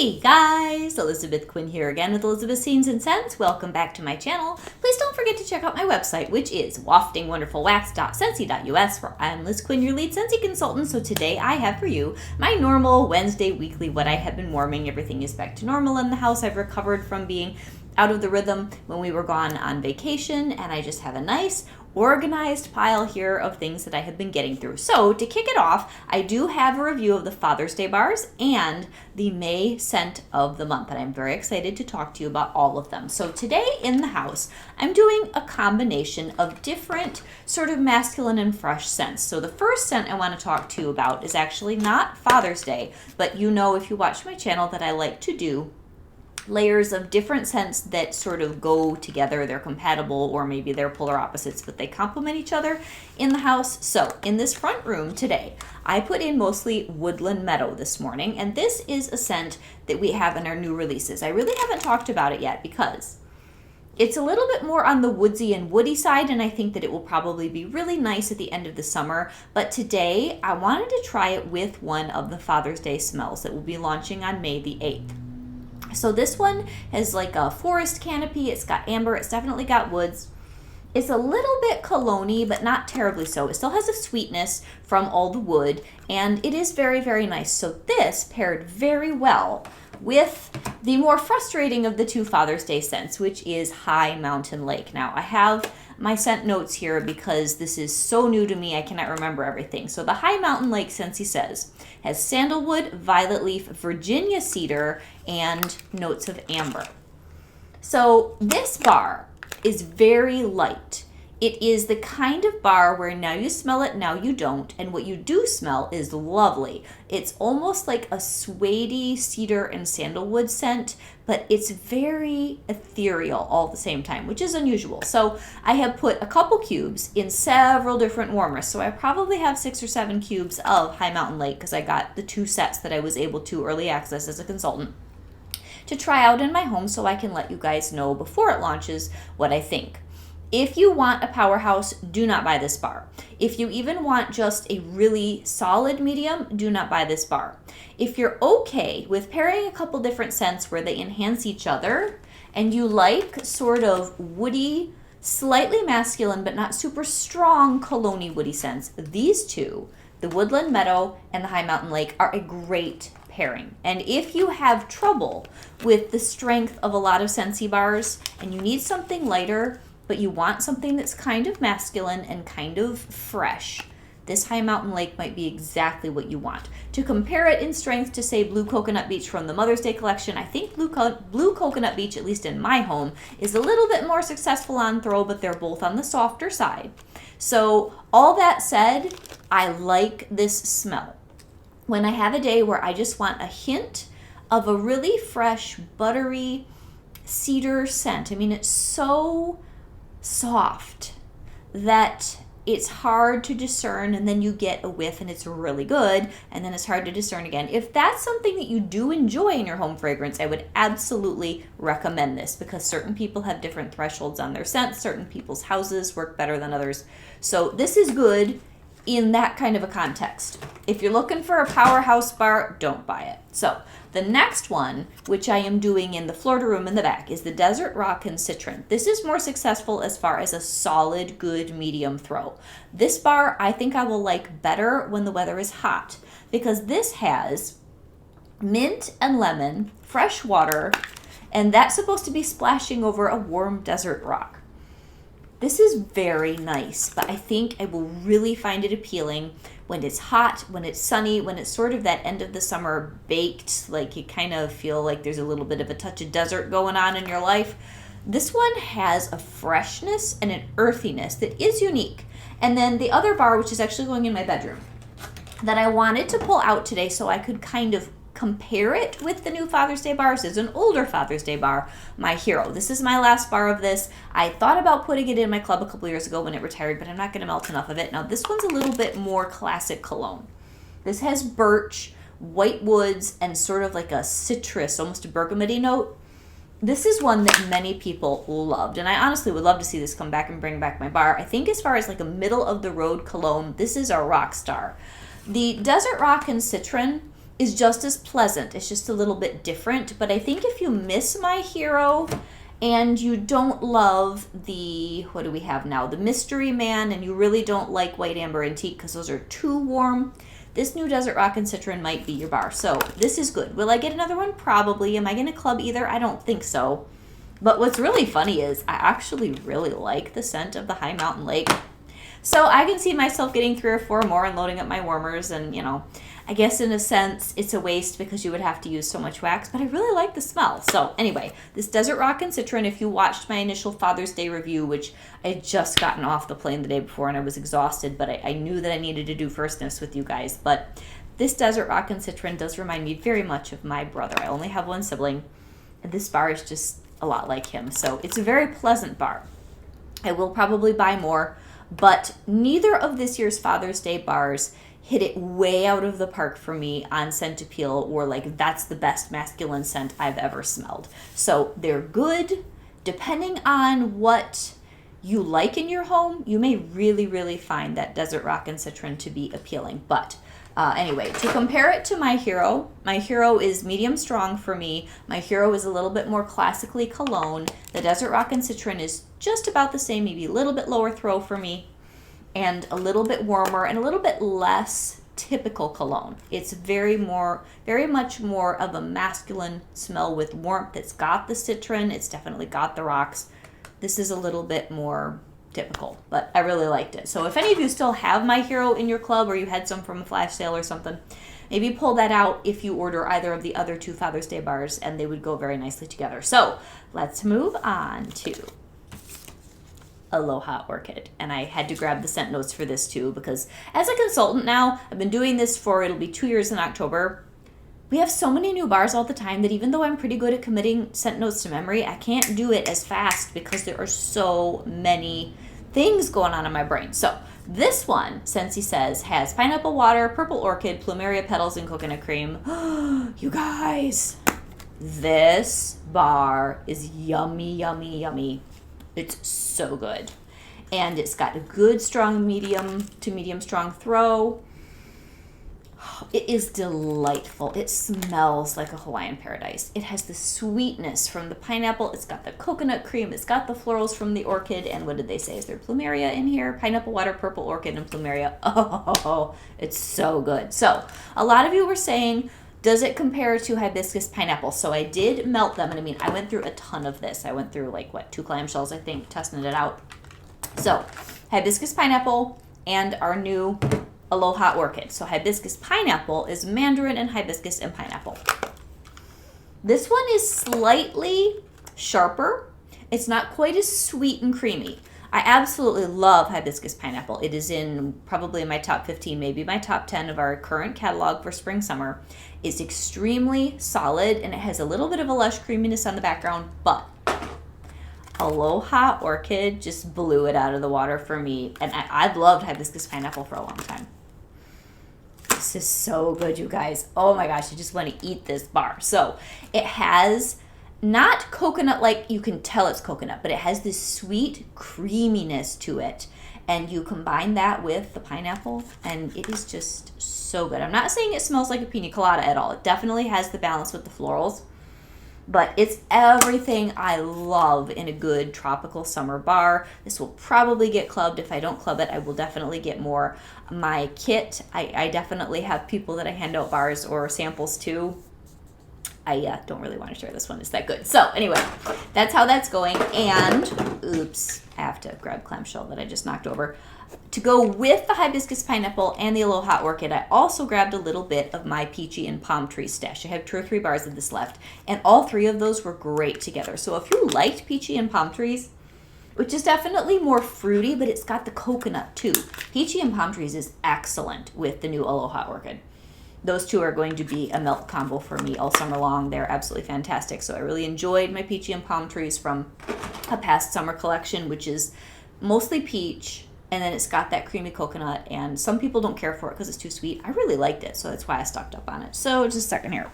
Hey guys, Elizabeth Quinn here again with Elizabeth's Scenes and Scents. Welcome back to my channel. Please don't forget to check out my website, which is waftingwonderfulwax.scentsy.us, where I'm Liz Quinn, your lead Scentsy consultant. So today I have for you my normal Wednesday weekly what I have been warming. Everything is back to normal in the house. I've recovered from being out of the rhythm when we were gone on vacation, and I just have a nice organized pile here of things that I have been getting through. So to kick it off, I do have a review of the Father's Day bars and the May scent of the month, and I'm very excited to talk to you about all of them. So today in the house, I'm doing a combination of different sort of masculine and fresh scents. So the first scent I want to talk to you about is actually not Father's Day, but you know if you watch my channel that I like to do layers of different scents that sort of go together. They're compatible, or maybe they're polar opposites, but they complement each other in the house. So in this front room today, I put in mostly Woodland Meadow this morning, and this is a scent that we have in our new releases. I really haven't talked about it yet because it's a little bit more on the woodsy and woody side, and I think that it will probably be really nice at the end of the summer. But today, I wanted to try it with one of the Father's Day smells that will be launching on May the 8th. So this one has like a forest canopy. It's got amber. It's definitely got woods. It's a little bit cologne-y, but not terribly so. It still has a sweetness from all the wood, and it is very, very nice. So this paired very well with the more frustrating of the two Father's Day scents, which is High Mountain Lake. Now, I have my scent notes here because this is so new to me, I cannot remember everything. So the High Mountain Lake, Scentsy says, has sandalwood, violet leaf, Virginia cedar, and notes of amber. So this bar is very light. It is the kind of bar where now you smell it, now you don't, and what you do smell is lovely. It's almost like a suede cedar and sandalwood scent, but it's very ethereal all at the same time, which is unusual. So I have put a couple cubes in several different warmers. So I probably have 6 or 7 cubes of High Mountain Lake because I got the 2 sets that I was able to early access as a consultant to try out in my home, so I can let you guys know before it launches what I think. If you want a powerhouse, do not buy this bar. If you even want just a really solid medium, do not buy this bar. If you're okay with pairing a couple different scents where they enhance each other, and you like sort of woody, slightly masculine, but not super strong cologne-y woody scents, these two, the Woodland Meadow and the High Mountain Lake, are a great pairing. And if you have trouble with the strength of a lot of Scentsy bars and you need something lighter, but you want something that's kind of masculine and kind of fresh, this High Mountain Lake might be exactly what you want. To compare it in strength to, say, Blue Coconut Beach from the Mother's Day collection, I think Blue Coconut Beach, at least in my home, is a little bit more successful on throw, but they're both on the softer side. So all that said, I like this smell. When I have a day where I just want a hint of a really fresh, buttery cedar scent, I mean, it's so soft that it's hard to discern, and then you get a whiff and it's really good, and then it's hard to discern again. If that's something that you do enjoy in your home fragrance, I would absolutely recommend this, because certain people have different thresholds on their scents. Certain people's houses work better than others. So this is good in that kind of a context. If you're looking for a powerhouse bar, don't buy it. So the next one, which I am doing in the Florida room in the back, is the Desert Rock and Citron. This is more successful as far as a solid, good medium throw. This bar I think I will like better when the weather is hot, because this has mint and lemon, fresh water, and that's supposed to be splashing over a warm desert rock. This is very nice, but I think I will really find it appealing when it's hot, when it's sunny, when it's sort of that end of the summer baked, like you kind of feel like there's a little bit of a touch of desert going on in your life. This one has a freshness and an earthiness that is unique. And then the other bar, which is actually going in my bedroom, that I wanted to pull out today so I could kind of compare it with the new Father's Day bars, is an older Father's Day bar, my hero. This is my last bar of this. I thought about putting it in my club a couple years ago when it retired, but I'm not going to melt enough of it. Now this one's a little bit more classic cologne. This has birch, white woods, and sort of like a citrus, almost a bergamoty note. This is one that many people loved, and I honestly would love to see this come back and bring back my bar. I think as far as like a middle of the road cologne, this is a rock star. The Desert Rock and Citron is just as pleasant. It's just a little bit different. But I think if you miss my hero and you don't love the, what do we have now? The Mystery Man, and you really don't like White Amber Antique because those are too warm, this new Desert Rock and Citron might be your bar. So this is good. Will I get another one? Probably. Am I going to club either? I don't think so. But what's really funny is I actually really like the scent of the High Mountain Lake. So I can see myself getting 3 or 4 more and loading up my warmers. And, you know, I guess in a sense it's a waste because you would have to use so much wax. But I really like the smell. So anyway, this Desert Rock and Citron, if you watched my initial Father's Day review, which I had just gotten off the plane the day before and I was exhausted, but I knew that I needed to do firstness with you guys. But this Desert Rock and Citron does remind me very much of my brother. I only have one sibling, and this bar is just a lot like him. So it's a very pleasant bar. I will probably buy more, but neither of this year's Father's Day bars hit it way out of the park for me on scent appeal, or like that's the best masculine scent I've ever smelled. So they're good. Depending on what you like in your home, you may really, really find that Desert Rock and Citron to be appealing. But anyway, to compare it to my hero is medium strong for me. My hero is a little bit more classically cologne. The Desert Rock and Citron is just about the same, maybe a little bit lower throw for me, and a little bit warmer and a little bit less typical cologne. It's very much more of a masculine smell with warmth. It's got the citron. It's definitely got the rocks. This is a little bit more typical, but I really liked it. So if any of you still have my hero in your club, or you had some from a flash sale or something, maybe pull that out if you order either of the other 2 Father's Day bars, and they would go very nicely together. So let's move on to Aloha Orchid. And I had to grab the scent notes for this too, because as a consultant now, I've been doing this for, it'll be 2 years in October. We have so many new bars all the time that even though I'm pretty good at committing scent notes to memory, I can't do it as fast because there are so many things going on in my brain. So this one, Scentsy says, has pineapple water, purple orchid, plumeria petals, and coconut cream. You guys, this bar is yummy, yummy, yummy. It's so good. And it's got a good strong medium to medium strong throw. It is delightful. It smells like a Hawaiian paradise. It has the sweetness from the pineapple. It's got the coconut cream. It's got the florals from the orchid. And what did they say? Is there plumeria in here? Pineapple water, purple orchid, and plumeria. Oh, it's so good. So a lot of you were saying, does it compare to hibiscus pineapple? So I did melt them. And I mean, I went through a ton of this. I went through 2 clamshells, I think, testing it out. So hibiscus pineapple and our new Aloha Orchid. So hibiscus pineapple is mandarin and hibiscus and pineapple. This one is slightly sharper. It's not quite as sweet and creamy. I absolutely love hibiscus pineapple. It is in probably my top 15, maybe my top 10 of our current catalog for spring summer. It's extremely solid and it has a little bit of a lush creaminess on the background, but Aloha Orchid just blew it out of the water for me. And I've loved hibiscus pineapple for a long time. This is so good, you guys. Oh my gosh, I just want to eat this bar. So it has not coconut, like you can tell it's coconut, but it has this sweet creaminess to it. And you combine that with the pineapple, and it is just so good. I'm not saying it smells like a pina colada at all. It definitely has the balance with the florals. But it's everything I love in a good tropical summer bar. This will probably get clubbed. If I don't club it, I will definitely get more. My kit, I definitely have people that I hand out bars or samples to. I don't really want to share this one. It's that good. So anyway, that's how that's going. And, oops, I have to grab clamshell that I just knocked over. To go with the hibiscus pineapple and the Aloha Orchid, I also grabbed a little bit of my peachy and palm tree stash. I have 2 or 3 bars of this left, and all 3 of those were great together. So if you liked peachy and palm trees, which is definitely more fruity, but it's got the coconut too. Peachy and palm trees is excellent with the new Aloha Orchid. Those 2 are going to be a melt combo for me all summer long. They're absolutely fantastic. So I really enjoyed my peachy and palm trees from a past summer collection, which is mostly peach, and then it's got that creamy coconut, and some people don't care for it because it's too sweet. I really liked it, so that's why I stocked up on it. So just a second here.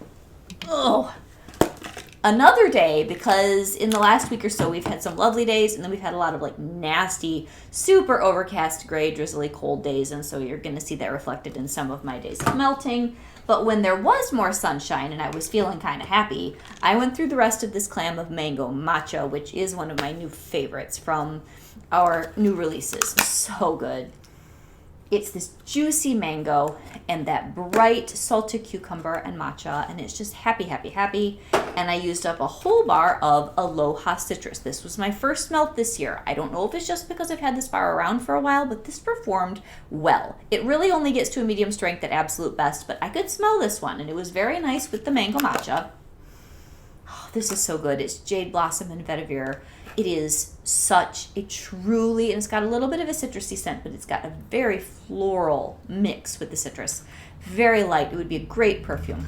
Oh, another day, because in the last week or so we've had some lovely days, and then we've had a lot of nasty, super overcast, gray, drizzly, cold days, and so you're going to see that reflected in some of my days of melting. But when there was more sunshine and I was feeling kind of happy, I went through the rest of this clam of mango matcha, which is one of my new favorites from our new releases. So good. It's this juicy mango and that bright salted cucumber and matcha, and it's just happy, happy, happy. And I used up a whole bar of Aloha citrus. This was my first melt this year. I don't know if it's just because I've had this bar around for a while, but this performed well. It really only gets to a medium strength at absolute best, but I could smell this one, and it was very nice with the mango matcha. Oh, this is so good. It's jade blossom and vetiver. It is such a truly, and it's got a little bit of a citrusy scent, but it's got a very floral mix with the citrus. Very light. It would be a great perfume.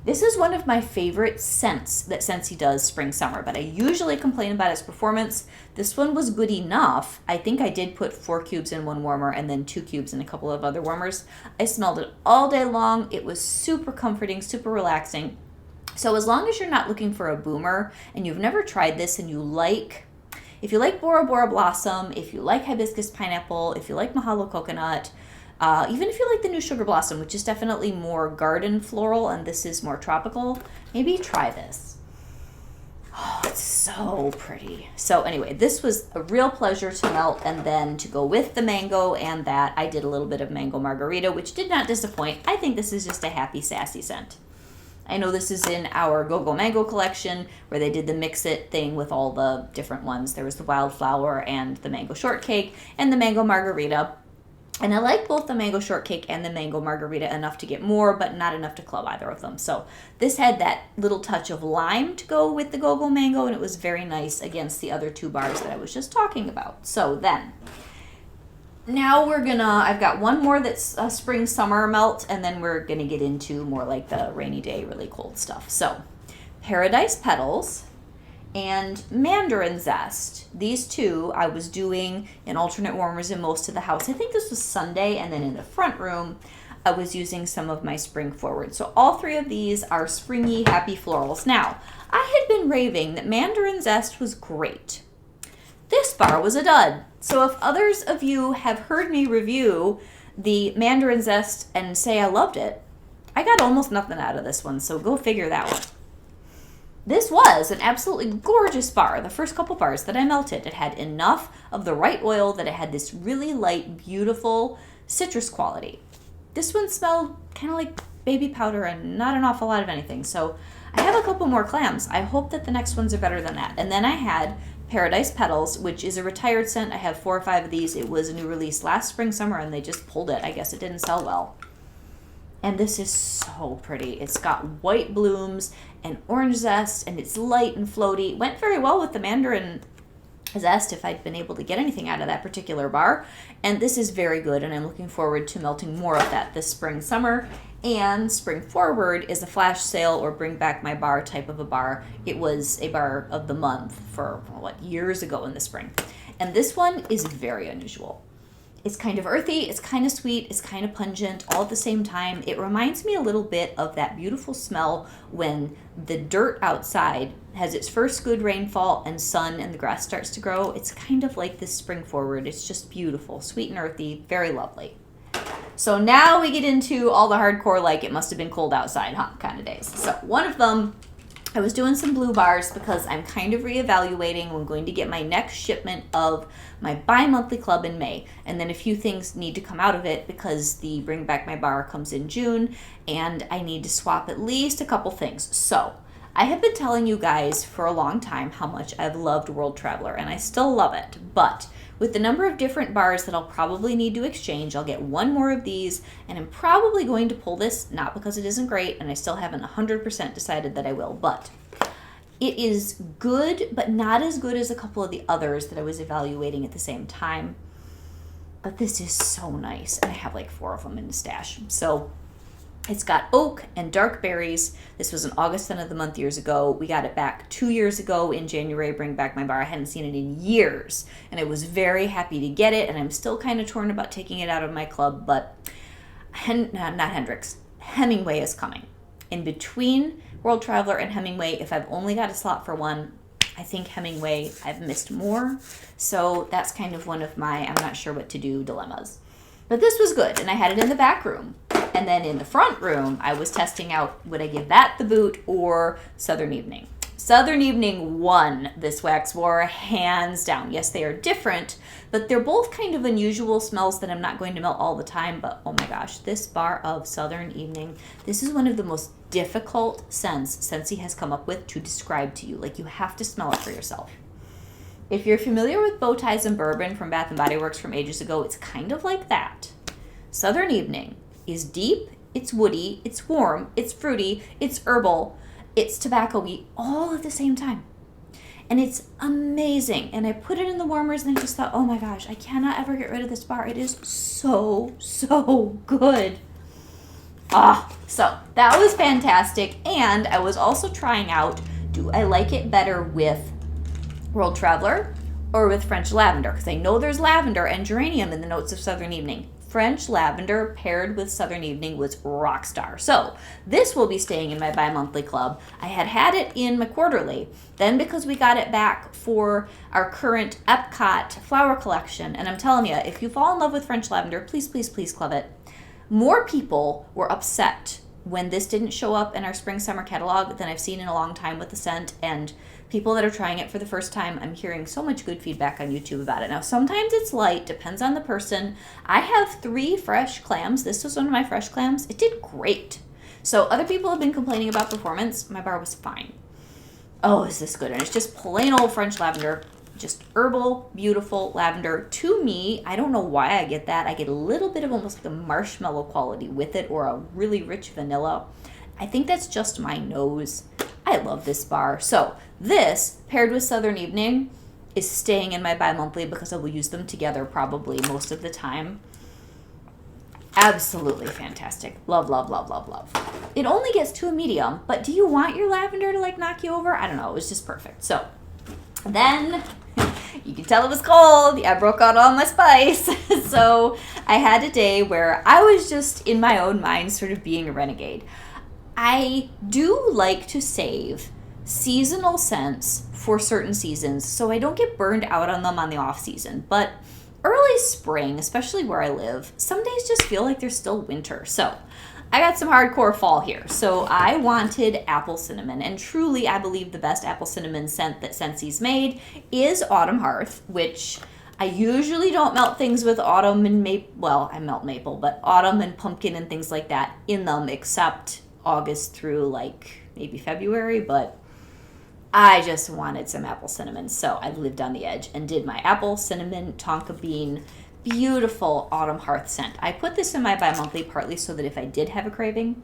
This is one of my favorite scents that Scentsy does spring-summer, but I usually complain about its performance. This one was good enough. I think I did put 4 cubes in one warmer and then 2 cubes in a couple of other warmers. I smelled it all day long. It was super comforting, super relaxing. So as long as you're not looking for a boomer and you've never tried this and if you like Bora Bora Blossom, if you like Hibiscus Pineapple, if you like Mahalo Coconut, even if you like the new Sugar Blossom, which is definitely more garden floral and this is more tropical, maybe try this. Oh, it's so pretty. So anyway, this was a real pleasure to melt, and then to go with the mango and that, I did a little bit of mango margarita, which did not disappoint. I think this is just a happy, sassy scent. I know this is in our Go-Go Mango collection where they did the mix-it thing with all the different ones. There was the wildflower and the mango shortcake and the mango margarita. And I like both the mango shortcake and the mango margarita enough to get more, but not enough to club either of them. So this had that little touch of lime to go with the Go-Go Mango, and it was very nice against the other 2 bars that I was just talking about. So then, now I've got one more that's a spring-summer melt, and then we're gonna get into more like the rainy day, really cold stuff. So, Paradise Petals and Mandarin Zest. These 2 I was doing in alternate warmers in most of the house. I think this was Sunday, and then in the front room, I was using some of my Spring Forward. So all 3 of these are springy, happy florals. Now, I had been raving that Mandarin Zest was great. This bar was a dud. So if others of you have heard me review the Mandarin Zest and say I loved it, I got almost nothing out of this one, so go figure that one. This was an absolutely gorgeous bar. The first couple bars that I melted, it had enough of the right oil that it had this really light, beautiful citrus quality. This one smelled kind of like baby powder and not an awful lot of anything. So I have a couple more clams. I hope that the next ones are better than that. And then I had Paradise Petals, which is a retired scent. I have 4 or 5 of these. It was a new release last spring, summer, and they just pulled it. I guess it didn't sell well. And this is so pretty. It's got white blooms and orange zest, and it's light and floaty. Went very well with the Mandarin Zest if I'd been able to get anything out of that particular bar. And this is very good, and I'm looking forward to melting more of that this spring, summer. And Spring Forward is a flash sale or bring back my bar type of a bar. It was a bar of the month for, years ago in the spring. And this one is very unusual. It's kind of earthy, it's kind of sweet, it's kind of pungent, all at the same time. It reminds me a little bit of that beautiful smell when the dirt outside has its first good rainfall and sun and the grass starts to grow. It's kind of like this Spring Forward. It's just beautiful, sweet and earthy, very lovely. So now we get into all the hardcore, like it must have been cold outside, huh, kind of days. So one of them, I was doing some blue bars because I'm kind of reevaluating. I'm going to get my next shipment of my bi-monthly club in May. And then a few things need to come out of it because the Bring Back My Bar comes in June and I need to swap at least a couple things. So I have been telling you guys for a long time how much I've loved World Traveler, and I still love it. But with the number of different bars that I'll probably need to exchange, I'll get one more of these, and I'm probably going to pull this, not because it isn't great, and I still haven't 100% decided that I will, but it is good, but not as good as a couple of the others that I was evaluating at the same time. But this is so nice, and I have like 4 of them in the stash. So it's got oak and dark berries. This was an August end of the month years ago. We got it back 2 years ago in January, Bring Back My Bar. I hadn't seen it in years, and I was very happy to get it, and I'm still kind of torn about taking it out of my club, but not Hendrix. Hemingway is coming. In between World Traveler and Hemingway, if I've only got a slot for one, I think Hemingway I've missed more. So that's kind of one of my I'm not sure what to do dilemmas. But this was good, and I had it in the back room. And then in the front room, I was testing out, would I give that the boot or Southern Evening? Southern Evening won this wax war hands down. Yes, they are different, but they're both kind of unusual smells that I'm not going to melt all the time. But oh my gosh, this bar of Southern Evening, this is one of the most difficult scents Scentsy has come up with to describe to you. Like, you have to smell it for yourself. If you're familiar with Bow Ties and Bourbon from Bath & Body Works from ages ago, it's kind of like that. Southern Evening is deep, it's woody, it's warm, it's fruity, it's herbal, it's tobacco-y, all at the same time. And it's amazing. And I put it in the warmers and I just thought, oh my gosh, I cannot ever get rid of this bar. It is so, so good. So that was fantastic. And I was also trying out, do I like it better with World Traveler or with French Lavender? Because I know there's lavender and geranium in the notes of Southern Evening. French Lavender paired with Southern Evening was rock star. So this will be staying in my bi-monthly club. I had it in my quarterly. Then because we got it back for our current Epcot flower collection, and I'm telling you, if you fall in love with French Lavender, please, please, please club it. More people were upset when this didn't show up in our spring summer catalog than I've seen in a long time with the scent, and people that are trying it for the first time, I'm hearing so much good feedback on YouTube about it. Now, sometimes it's light, depends on the person. I have 3 fresh clams. This was one of my fresh clams. It did great. So other people have been complaining about performance. My bar was fine. Oh, is this good? And it's just plain old French lavender, just herbal, beautiful lavender. To me, I don't know why I get that. I get a little bit of almost like a marshmallow quality with it, or a really rich vanilla. I think that's just my nose. I love this bar. So this, paired with Southern Evening, is staying in my bi-monthly because I will use them together probably most of the time. Absolutely fantastic. Love, love, love, love, love. It only gets to a medium, but do you want your lavender to like knock you over? I don't know. It was just perfect. So then you can tell it was cold. I broke out all my spice. So I had a day where I was just in my own mind sort of being a renegade. I do like to save seasonal scents for certain seasons so I don't get burned out on them on the off season. But early spring, especially where I live, some days just feel like there's still winter. So I got some hardcore fall here. So I wanted apple cinnamon, and truly I believe the best apple cinnamon scent that Scentsy's made is Autumn Hearth, which I usually don't melt things with autumn and maple. Well, I melt maple, but autumn and pumpkin and things like that in them, except August through like maybe February, but I just wanted some apple cinnamon. So I lived on the edge and did my apple cinnamon tonka bean beautiful Autumn Hearth scent. I put this in my bi-monthly partly so that if I did have a craving,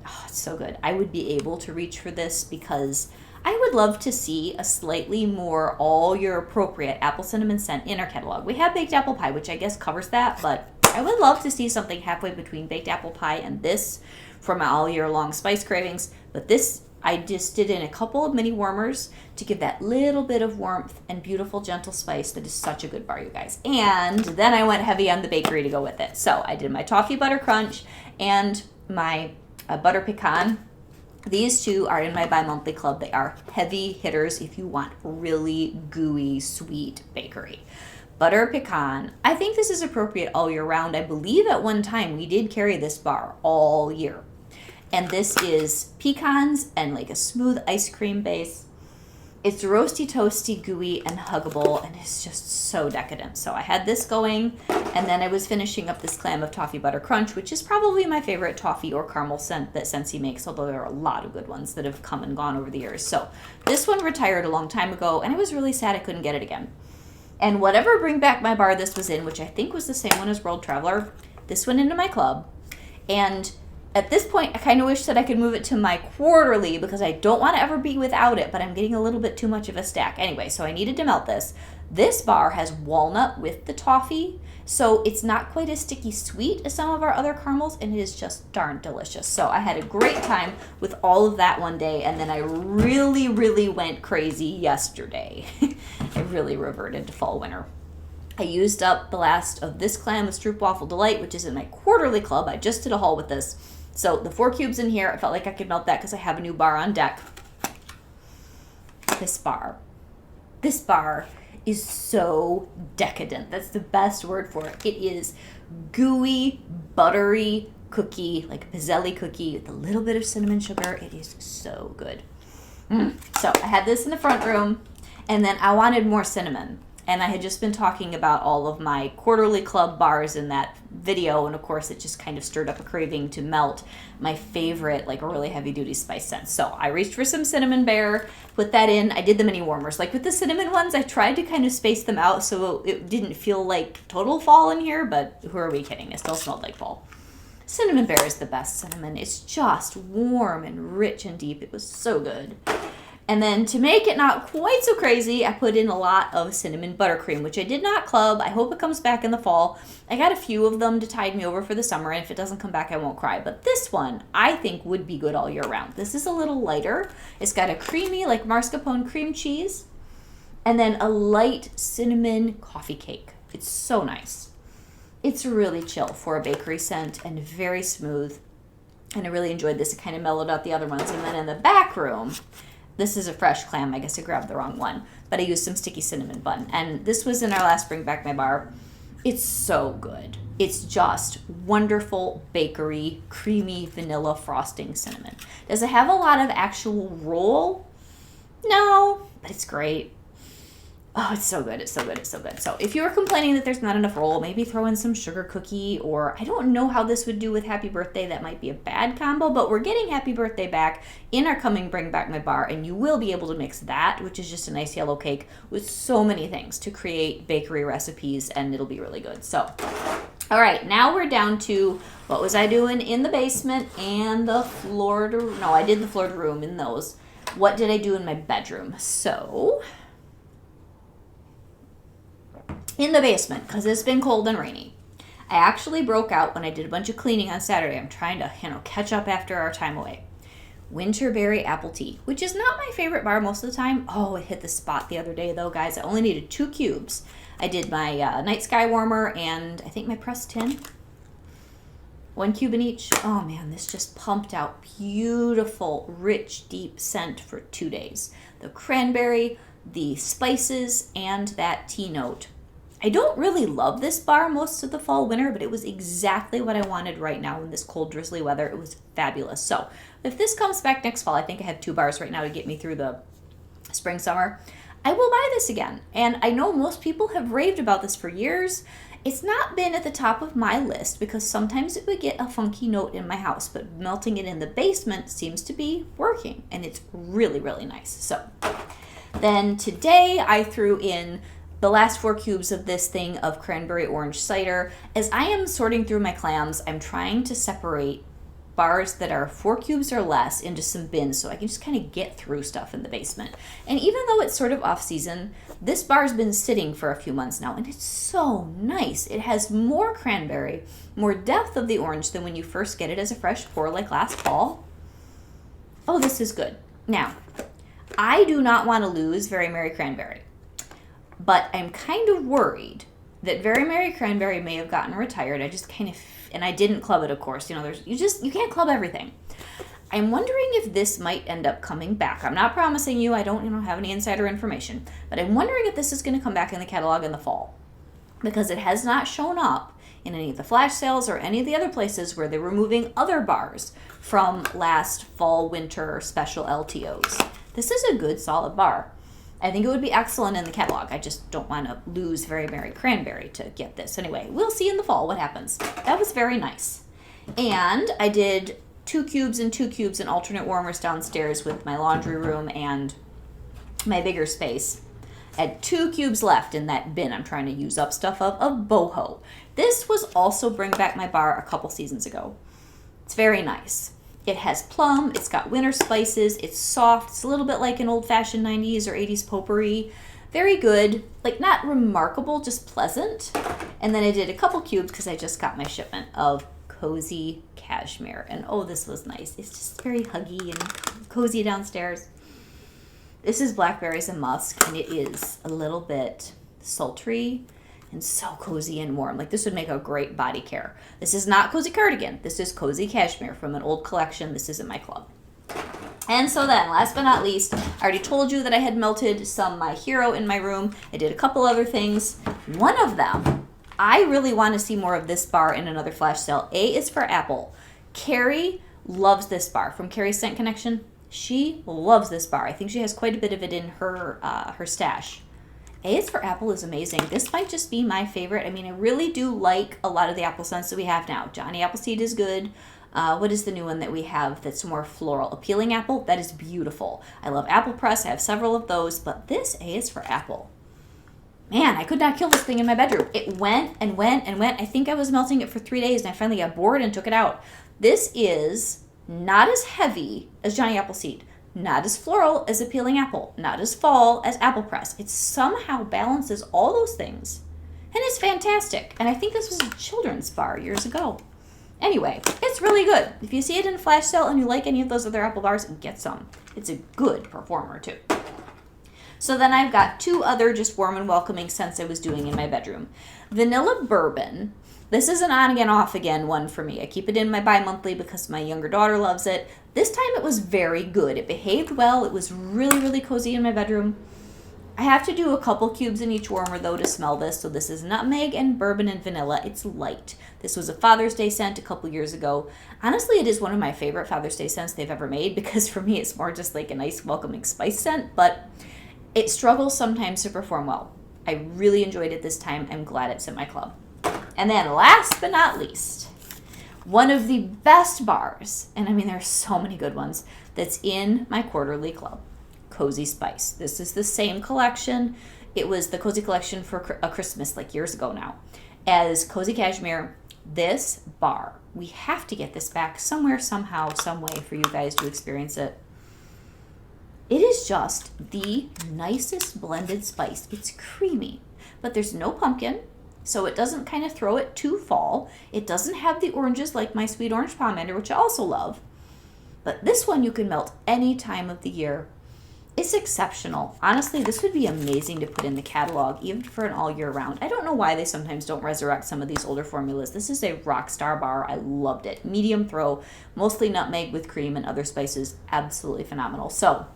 oh, it's so good, I would be able to reach for this, because I would love to see a slightly more all year appropriate apple cinnamon scent in our catalog. We have baked apple pie, which I guess covers that, but I would love to see something halfway between baked apple pie and this for my all year long spice cravings. But this I just did in a couple of mini warmers to give that little bit of warmth and beautiful gentle spice that is such a good bar, you guys. And then I went heavy on the bakery to go with it. So I did my toffee butter crunch and my butter pecan. These two are in my bi-monthly club. They are heavy hitters if you want really gooey, sweet bakery. Butter pecan. I think this is appropriate all year round. I believe at one time we did carry this bar all year. And this is pecans and like a smooth ice cream base. It's roasty, toasty, gooey, and huggable, and it's just so decadent. So I had this going, and then I was finishing up this clam of toffee butter crunch, which is probably my favorite toffee or caramel scent that Scentsy makes, although there are a lot of good ones that have come and gone over the years. So this one retired a long time ago, and I was really sad I couldn't get it again. And whatever Bring Back My Bar this was in, which I think was the same one as World Traveler, this went into my club. And at this point, I kind of wish that I could move it to my quarterly because I don't want to ever be without it, but I'm getting a little bit too much of a stack. Anyway, so I needed to melt this. This bar has walnut with the toffee, so it's not quite as sticky sweet as some of our other caramels, and it is just darn delicious. So I had a great time with all of that one day, and then I really, really went crazy yesterday. I really reverted to fall winter. I used up the last of this clam with Stroopwafel Delight, which is in my quarterly club. I just did a haul with this. So the 4 cubes in here, I felt like I could melt that because I have a new bar on deck. This bar is so decadent. That's the best word for it. It is gooey, buttery, cookie, like a pizzelli cookie with a little bit of cinnamon sugar. It is so good. So I had this in the front room, and then I wanted more cinnamon. And I had just been talking about all of my quarterly club bars in that video, and of course it just kind of stirred up a craving to melt my favorite, like a really heavy duty spice scent. So I reached for some cinnamon bear, put that in. I did the mini warmers. Like with the cinnamon ones, I tried to kind of space them out so it didn't feel like total fall in here, but who are we kidding? It still smelled like fall. Cinnamon bear is the best cinnamon. It's just warm and rich and deep. It was so good. And then to make it not quite so crazy, I put in a lot of cinnamon buttercream, which I did not club. I hope it comes back in the fall. I got a few of them to tide me over for the summer, and if it doesn't come back, I won't cry. But this one, I think, would be good all year round. This is a little lighter. It's got a creamy, like mascarpone cream cheese, and then a light cinnamon coffee cake. It's so nice. It's really chill for a bakery scent and very smooth. And I really enjoyed this. It kind of mellowed out the other ones. And then in the back room, this is a fresh clam. I guess I grabbed the wrong one. But I used some sticky cinnamon bun. And this was in our last Bring Back My Bar. It's so good. It's just wonderful bakery, creamy vanilla frosting cinnamon. Does it have a lot of actual roll? No, but it's great. Oh, it's so good. It's so good. It's so good. So if you were complaining that there's not enough roll, maybe throw in some sugar cookie, or I don't know how this would do with Happy Birthday. That might be a bad combo, but we're getting Happy Birthday back in our coming Bring Back My Bar, and you will be able to mix that, which is just a nice yellow cake, with so many things to create bakery recipes, and it'll be really good. So, all right, now we're down to what was I doing in the basement and the Florida. No, I did the Florida room in those. What did I do in my bedroom? So in the basement, because it's been cold and rainy, I actually broke out when I did a bunch of cleaning on Saturday. I'm trying to, catch up after our time away. Winterberry apple tea, which is not my favorite bar most of the time. Oh, it hit the spot the other day, though, guys. I only needed 2 cubes. I did my night sky warmer and I think my pressed tin. 1 cube in each. Oh, man, this just pumped out beautiful, rich, deep scent for 2 days. The cranberry, the spices, and that tea note. I don't really love this bar most of the fall, winter, but it was exactly what I wanted right now in this cold, drizzly weather. It was fabulous. So if this comes back next fall, I think I have 2 bars right now to get me through the spring, summer. I will buy this again. And I know most people have raved about this for years. It's not been at the top of my list because sometimes it would get a funky note in my house, but melting it in the basement seems to be working, and it's really, really nice. So then today I threw in the last 4 cubes of this thing of cranberry orange cider. As I am sorting through my clams, I'm trying to separate bars that are 4 cubes or less into some bins so I can just kind of get through stuff in the basement. And even though it's sort of off season, this bar's been sitting for a few months now, and it's so nice. It has more cranberry, more depth of the orange than when you first get it as a fresh pour like last fall. Oh, this is good. Now, I do not want to lose Very Merry Cranberry, but I'm kind of worried that Very Merry Cranberry may have gotten retired. I just kind of, and I didn't club it, of course. You can't club everything. I'm wondering if this might end up coming back. I'm not promising you. I don't, have any insider information, but I'm wondering if this is going to come back in the catalog in the fall, because it has not shown up in any of the flash sales or any of the other places where they were moving other bars from last fall, winter special LTOs. This is a good, solid bar. I think it would be excellent in the catalog. I just don't want to lose Very Merry Cranberry to get this. Anyway, we'll see in the fall what happens. That was very nice. And I did 2 cubes and 2 cubes in alternate warmers downstairs with my laundry room and my bigger space. I had 2 cubes left in that bin I'm trying to use up stuff of boho. This was also Bring Back My Bar a couple seasons ago. It's very nice. It has plum, it's got winter spices, it's soft, it's a little bit like an old-fashioned 90s or 80s potpourri. Very good, like not remarkable, just pleasant. And then I did a couple cubes because I just got my shipment of cozy cashmere. And oh, this was nice. It's just very huggy and cozy downstairs. This is blackberries and musk, and it is a little bit sultry and so cozy and warm. Like this would make a great body care. This is not cozy cardigan. This is cozy cashmere from an old collection. This is in my club. And so then, last but not least, I already told you that I had melted some My Hero in my room. I did a couple other things. One of them, I really want to see more of this bar in another flash sale. A is for apple. Carrie loves this bar from Carrie's Scent Connection. She loves this bar. I think she has quite a bit of it in her her stash. A is for Apple is amazing. This might just be my favorite. I mean, I really do like a lot of the apple scents that we have now. Johnny Appleseed is good. What is the new one that we have that's more floral? Appealing Apple? That is beautiful. I love Apple Press. I have several of those, but this A is for Apple. Man, I could not kill this thing in my bedroom. It went and went and went. I think I was melting it for 3 days, and I finally got bored and took it out. This is not as heavy as Johnny Appleseed. Not as floral as Appealing Apple. Not as fall as Apple Press. It somehow balances all those things. And it's fantastic. And I think this was a children's bar years ago. Anyway, it's really good. If you see it in a flash sale and you like any of those other apple bars, get some. It's a good performer too. So then I've got 2 other just warm and welcoming scents I was doing in my bedroom. Vanilla Bourbon. This is an on again, off again one for me. I keep it in my bi-monthly because my younger daughter loves it. This time it was very good. It behaved well. It was really, really cozy in my bedroom. I have to do a couple cubes in each warmer though to smell this. So this is nutmeg and bourbon and vanilla. It's light. This was a Father's Day scent a couple years ago. Honestly, it is one of my favorite Father's Day scents they've ever made because for me it's more just like a nice welcoming spice scent, but it struggles sometimes to perform well. I really enjoyed it this time. I'm glad it's in my club. And then last but not least, one of the best bars, and I mean there's so many good ones, that's in my quarterly club, Cozy Spice. This is the same collection. It was the Cozy collection for a Christmas like years ago now. As Cozy Cashmere, this bar, we have to get this back somewhere, somehow, some way for you guys to experience it. It is just the nicest blended spice. It's creamy, but there's no pumpkin. So it doesn't kind of throw it too fall. It doesn't have the oranges like my Sweet Orange Pomander, which I also love. But this one you can melt any time of the year. It's exceptional. Honestly, this would be amazing to put in the catalog, even for an all year round. I don't know why they sometimes don't resurrect some of these older formulas. This is a rock star bar. I loved it. Medium throw, mostly nutmeg with cream and other spices. Absolutely phenomenal. So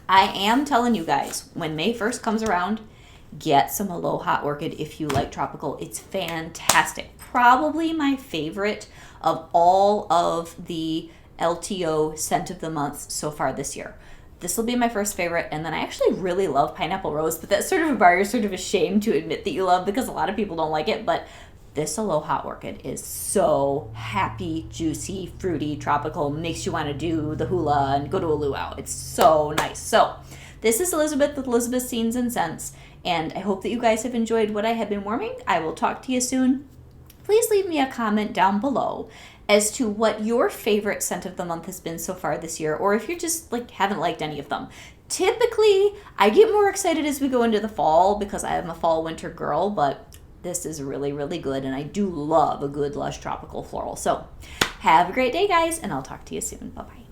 I am telling you guys, when May 1st comes around, get some Aloha Orchid if you like tropical. It's fantastic. Probably my favorite of all of the LTO scent of the month so far this year. This will be my first favorite, and then I actually really love Pineapple Rose, but that's sort of a bar you're sort of ashamed to admit that you love because a lot of people don't like it, but this Aloha Orchid is so happy, juicy, fruity, tropical, makes you want to do the hula and go to a luau. It's so nice. So this is Elizabeth with Elizabeth's Scenes and Scents, and I hope that you guys have enjoyed what I have been warming. I will talk to you soon. Please leave me a comment down below as to what your favorite scent of the month has been so far this year, or if you just haven't liked any of them. Typically, I get more excited as we go into the fall because I am a fall winter girl, but this is really, really good, and I do love a good lush tropical floral. So have a great day, guys, and I'll talk to you soon. Bye-bye.